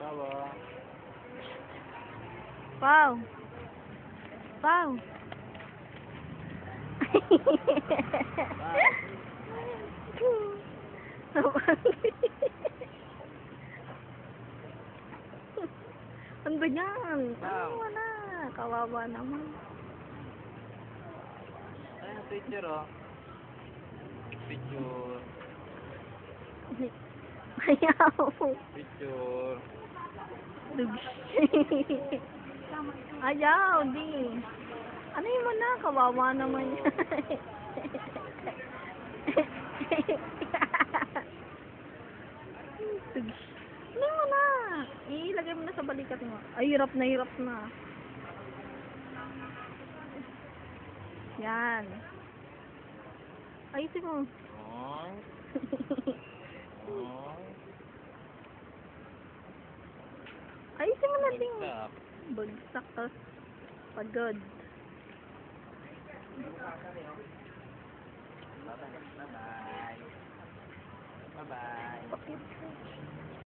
Tawa. Wow. Wow. Ang ganyan. Ano mo na? Kawawa naman. Ayun, picture oh. Picture. Ayaw. Picture. Dugs. Ayaw, di. Ano yun mo na? Kawawa naman yan. Dugs. Ano mo na? Ilagay mo na sa balikat mo. Ay, hirap na hirap na. Yan. Ayusin mo. Oy. Oy. Ayusin mo na din. Bagsak. Bagsak ka. Pagod. Bye-bye. Bye-bye. Bakit?